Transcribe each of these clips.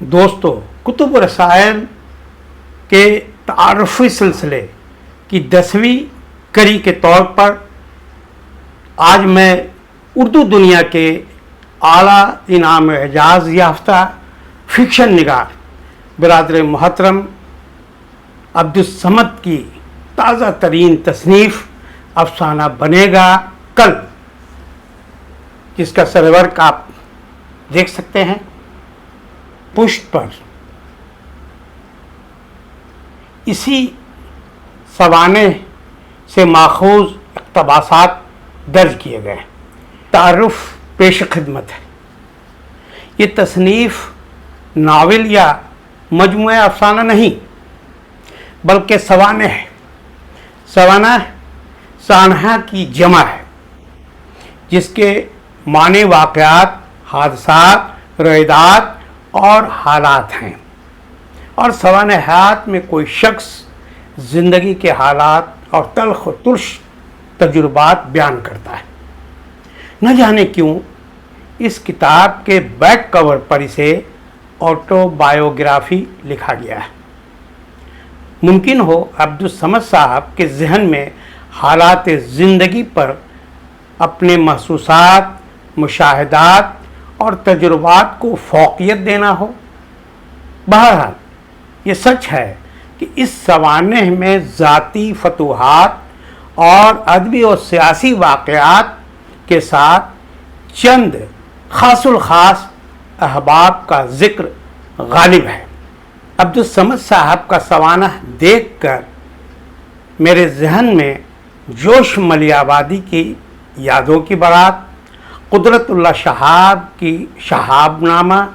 दोस्तों, कुतुब रसायल के तारुफ़ी सिलसिले की 10वीं कड़ी के तौर पर आज मैं उर्दू दुनिया के आला इनाम एजाज़ याफ्ता फ़िक्शन निगार बिरादर मोहतरम अब्दुल समद की ताज़ा तरीन तसनीफ़ अफसाना बनेगा कल, जिसका सरवर्क आप देख सकते हैं पुष्ट पर। इसी सवाने से माखूज़ इक़्तिबासात दर्ज किए गए। तारुफ़ पेश खिदमत है। ये तसनीफ़ नावल या मजमूए अफसाना नहीं बल्कि सवाने है। सवाना सानहा की जमा है, जिसके माने वाक़यात, हादसात, रोयदात और हालात हैं। और सवाने हयात में कोई शख्स ज़िंदगी के हालात और तल्ख़ व तुर्श तजुर्बात बयान करता है। न जाने क्यों इस किताब के बैक कवर पर इसे ऑटोबायोग्राफी लिखा गया है। मुमकिन हो अब्दुल समद साहब के ज़हन में हालात ज़िंदगी पर अपने महसूसात, मुशाहिदात और तजुर्बात को फ़ौक़ियत देना हो। बहरहाल ये सच है कि इस सवाने में ज़ाती फतूहात और अदबी और सियासी वाक़यात के साथ चंद ख़ासुल ख़ास अहबाब का ज़िक्र गालिब है। अब्दुल समद साहब का सवाना देखकर मेरे जहन में जोश मलियाबादी की यादों की बारात, कुदरतुल्लाह शहाब की शहाबनामा,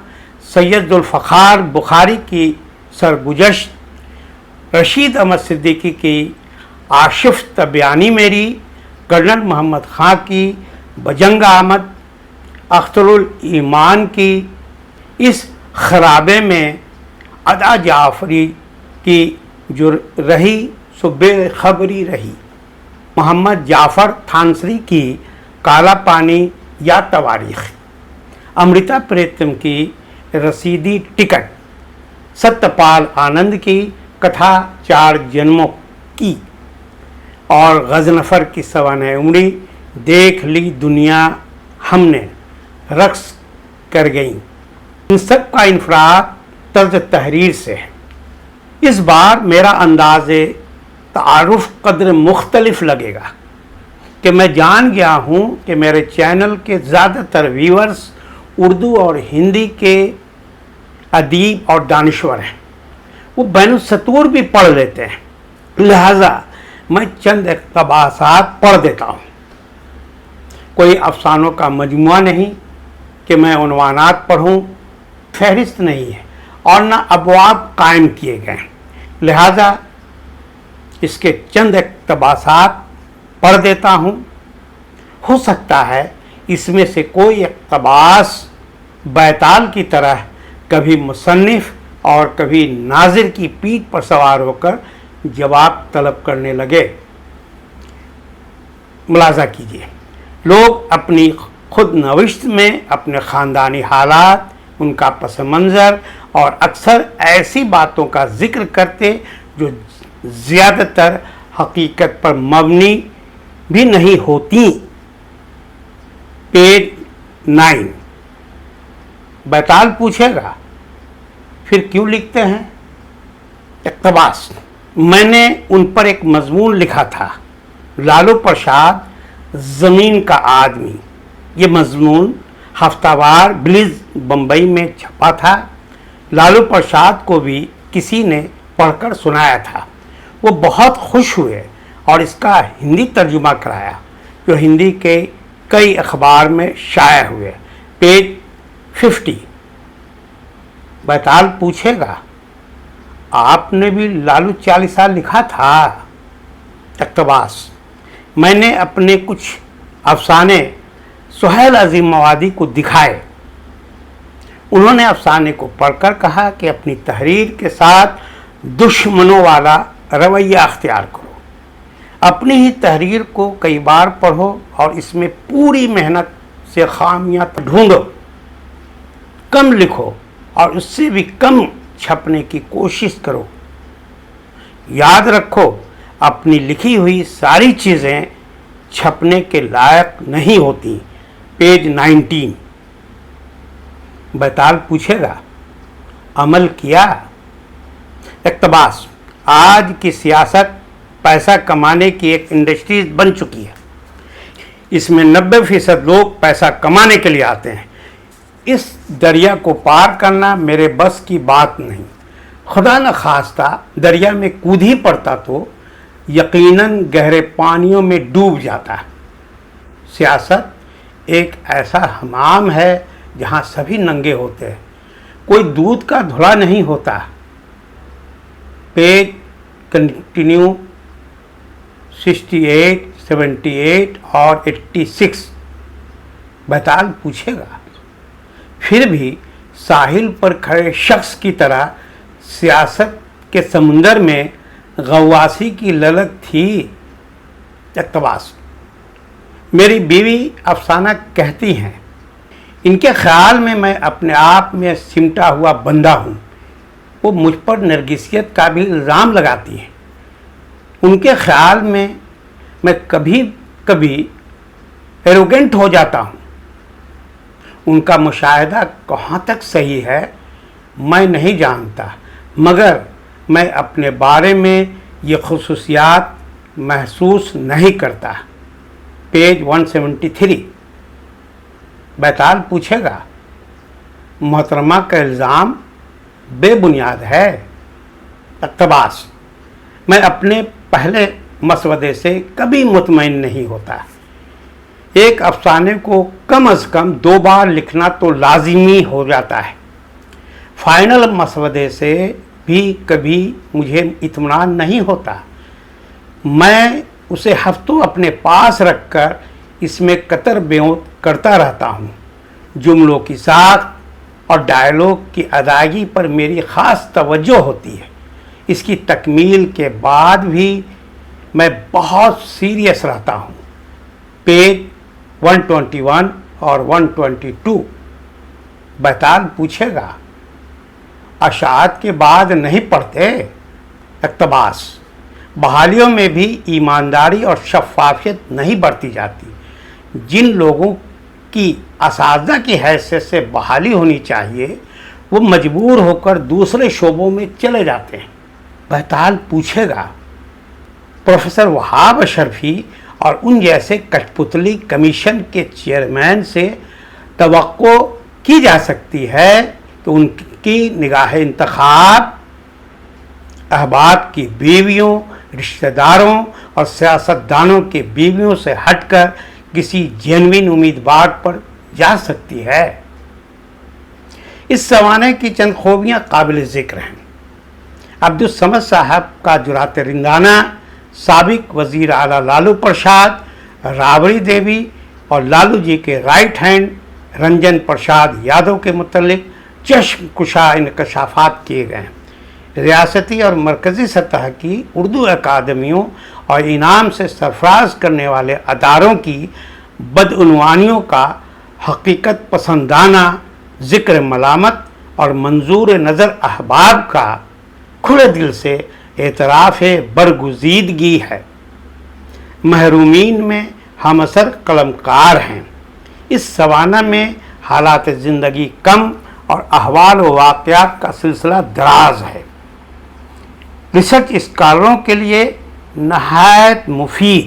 सैयदुल फ़ख़ार बुखारी की सरगुज़श्त, रशीद अहमद सिद्दीकी की आशिफ़ तबयानी मेरी, कर्नल मोहम्मद ख़ां की बजंग आमद, अख्तरुल ईमान की इस खराबे में अदा जाफ़री की जो रही सो बेखबरी रही, मोहम्मद जाफ़र थानसरी की काला पानी या तवारीख़, अमृता प्रीतम की रसीदी टिकट, सत्यपाल आनंद की कथा 4 जन्मों की और गज़नफ़र की सवाने उमरी देख ली दुनिया हमने रक़्स कर गई। इन सब का इनफ़राद तर्ज तहरीर से है। इस बार मेरा अंदाज़े तारुफ़ कदर मुख्तलिफ लगेगा कि मैं जान गया हूँ कि मेरे चैनल के ज़्यादातर व्यूअर्स उर्दू और हिंदी के अदीब और दानिश्वर हैं। वो बैनुस्सतूर भी पढ़ लेते हैं, लिहाजा मैं चंद इक़्तिबासात पढ़ देता हूँ। कोई अफसानों का मजमुआ नहीं कि मैं उन्वानात पढ़ूँ, फहरिस्त नहीं है और न अबवाब कायम किए गए, लिहाजा इसके चंद इक़्तिबासात पढ़ देता हूँ। हो सकता है इसमें से कोई इक़्तिबास बैताल की तरह कभी मुसन्निफ़ और कभी नाज़िर की पीठ पर सवार होकर जवाब तलब करने लगे। मुलाज़ा कीजिए, लोग अपनी खुद नविश्त में अपने ख़ानदानी हालात, उनका पस मंज़र और अक्सर ऐसी बातों का ज़िक्र करते जो ज़्यादातर हकीकत पर मबनी भी नहीं होती। पेज 9। बैताल पूछेगा, फिर क्यों लिखते हैं? इक़्तिबास, मैंने उन पर एक मज़मून लिखा था, लालू प्रसाद ज़मीन का आदमी। ये मज़मून हफ्तावार ब्लिज़ बम्बई में छपा था। लालू प्रसाद को भी किसी ने पढ़कर सुनाया था। वो बहुत खुश हुए और इसका हिंदी तर्जुमा कराया, जो हिंदी के कई अखबार में शाया हुए। पेज 50। बैताल पूछेगा, आपने भी लालू चालीसा लिखा था? इक़्तिबास, मैंने अपने कुछ अफसाने सुहैल अज़ीम मवादी को दिखाए। उन्होंने अफसाने को पढ़कर कहा कि अपनी तहरीर के साथ दुश्मनों वाला रवैया अख्तियार करो, अपनी ही तहरीर को कई बार पढ़ो और इसमें पूरी मेहनत से खामियां ढूंढो, कम लिखो اور اس سے بھی کم چھپنے کی کوشش کرو۔ یاد رکھو، اپنی لکھی ہوئی ساری چیزیں چھپنے کے لائق نہیں ہوتی۔ پیج 19۔ بیتال پوچھے گا، عمل کیا؟ اقتباس: آج کی سیاست پیسہ کمانے کی ایک انڈسٹری بن چکی ہے۔ اس میں 90% لوگ پیسہ کمانے کے لیے آتے ہیں۔ اس دریا کو پار کرنا میرے بس کی بات نہیں۔ خدا نخواستہ دریا میں کود ہی پڑتا تو یقیناً گہرے پانیوں میں ڈوب جاتا ہے۔ سیاست ایک ایسا حمام ہے جہاں سبھی ننگے ہوتے ہیں، کوئی دودھ کا دھلا نہیں ہوتا۔ پیج کنٹینیو 68، 78 اور 86۔ بیتال پوچھے گا، پھر بھی ساحل پر کھڑے شخص کی طرح سیاست کے سمندر میں غواصی کی للک تھی؟ اقتباس: میری بیوی افسانہ کہتی ہیں، ان کے خیال میں اپنے آپ میں سمٹا ہوا بندہ ہوں۔ وہ مجھ پر نرگسیت کا بھی الزام لگاتی ہیں۔ ان کے خیال میں کبھی کبھی ایروگنٹ ہو جاتا ہوں۔ ان کا مشاہدہ کہاں تک صحیح ہے میں نہیں جانتا، مگر میں اپنے بارے میں یہ خصوصیات محسوس نہیں کرتا۔ پیج 173۔ بیتال پوچھے گا، محترمہ کا الزام بے بنیاد ہے؟ اقتباس: میں اپنے پہلے مسودے سے کبھی مطمئن نہیں ہوتا۔ ایک افسانے کو کم از کم 2 بار لکھنا تو لازمی ہو جاتا ہے۔ فائنل مسودے سے بھی کبھی مجھے اطمینان نہیں ہوتا۔ میں اسے ہفتوں اپنے پاس رکھ کر اس میں قطر بیوت کرتا رہتا ہوں۔ جملوں کی ساخت اور ڈائلاگ کی ادائیگی پر میری خاص توجہ ہوتی ہے۔ اس کی تکمیل کے بعد بھی میں بہت سیریس رہتا ہوں۔ پیج 121 اور 122۔ بیتال پوچھے گا، اشاعت کے بعد نہیں پڑھتے؟ اقتباس: بحالیوں میں بھی ایمانداری اور شفافیت نہیں برتی جاتی۔ جن لوگوں کی اساتذہ کی حیثیت سے بحالی ہونی چاہیے وہ مجبور ہو کر دوسرے شعبوں میں چلے جاتے ہیں۔ بیتال پوچھے گا، پروفیسر وہاب اشرفی اور ان جیسے کٹھ پتلی کمیشن کے چیئرمین سے توقع کی جا سکتی ہے کہ ان کی نگاہ انتخاب احباب کی بیویوں، رشتہ داروں اور سیاستدانوں کی بیویوں سے ہٹ کر کسی جینوین امیدوار پر جا سکتی ہے؟ اس زمانے کی چند خوبیاں قابل ذکر ہیں۔ عبدالصمد صاحب کا جرأت رندانہ، سابق وزیر اعلیٰ لالو پرساد، رابڑی دیوی اور لالو جی کے رائٹ ہینڈ رنجن پرساد یادو کے متعلق چشم کشا انکشافات کیے گئے ہیں۔ ریاستی اور مرکزی سطح کی اردو اکادمیوں اور انعام سے سرفراز کرنے والے اداروں کی بدعنوانیوں کا حقیقت پسندانہ ذکر ملامت اور منظور نظر احباب کا کھلے دل سے اعتراف برگزیدگی ہے۔ محرومین میں ہم اثر قلمکار ہیں۔ اس سوانح میں حالات زندگی کم اور احوال و واقعات کا سلسلہ دراز ہے۔ ریسرچ اسکالروں کے لیے نہایت مفید،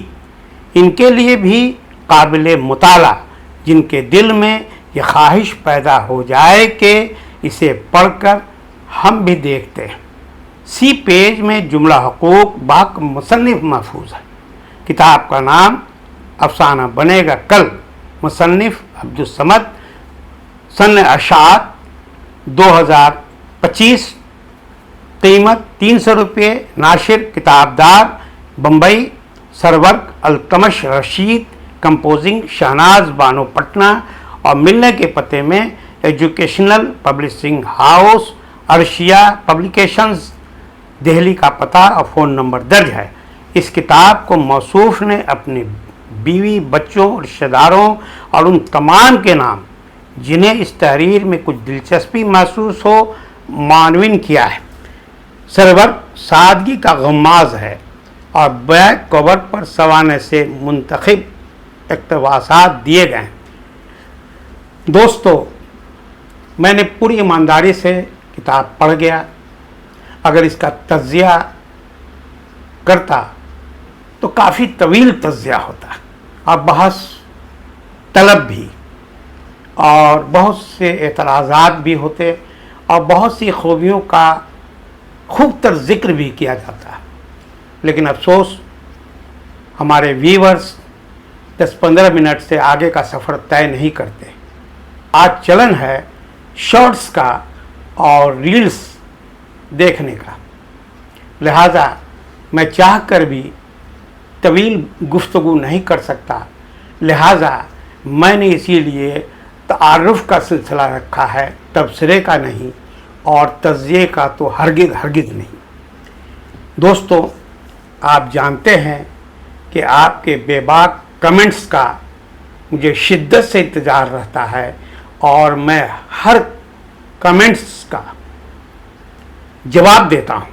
ان کے لیے بھی قابل مطالعہ جن کے دل میں یہ خواہش پیدا ہو جائے کہ اسے پڑھ کر ہم بھی دیکھتے ہیں۔ سی پیج میں جملہ حقوق باق مصنف محفوظ ہے۔ کتاب کا نام افسانہ بنے گا کل، مصنف عبدالصمد، سن اشاعت 2025، قیمت 300 روپے، ناشر کتاب دار بمبئی، سرورق التمش رشید، کمپوزنگ شہناز بانو پٹنہ، اور ملنے کے پتے میں educational publishing house, Arshiya publications, Delhi کا پتہ اور فون نمبر درج ہے۔ اس کتاب کو موصوف نے اپنی بیوی، بچوں، رشتہ داروں اور ان تمام کے نام जिन्हें इस तहरीर में कुछ दिलचस्पी महसूस हो, मानवीन किया है। सरवर सादगी का गम्माज है और बैक कवर पर सवाने से मुंतखब इक़्तिबासात दिए गए हैं। दोस्तों, मैंने पूरी ईमानदारी से किताब पढ़ गया। अगर इसका तज़किया करता तो काफ़ी तवील तज़किया होता और बहस तलब भी, और बहुत से एतराज़ात भी होते और बहुत सी खूबियों का खूब तर ज़िक्र भी किया जाता। लेकिन अफसोस, हमारे व्यूअर्स 10-15 मिनट से आगे का सफ़र तय नहीं करते। आज चलन है शॉर्ट्स का और रील्स देखने का, लिहाजा मैं चाह कर भी तवील गुफ्तगू नहीं कर सकता। लिहाजा मैंने इसीलिए तारुफ़ का सिलसिला रखा है, तबसरे का नहीं, और तज़किये का तो हरगिज़ नहीं। दोस्तों, आप जानते हैं कि आपके बेबाक कमेंट्स का मुझे शिद्दत से इंतज़ार रहता है और मैं हर कमेंट्स का जवाब देता हूँ।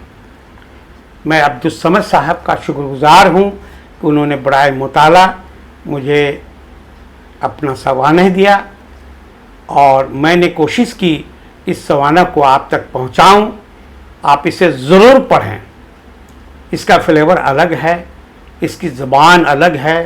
मैं अब्दुल समद साहब का शुक्रगुज़ार हूँ कि उन्होंने बराए मुताला मुझे अपना सवाना दिया और मैंने कोशिश की इस सवाना को आप तक पहुँचाऊँ। आप इसे ज़रूर पढ़ें। इसका फ्लेवर अलग है, इसकी ज़बान अलग है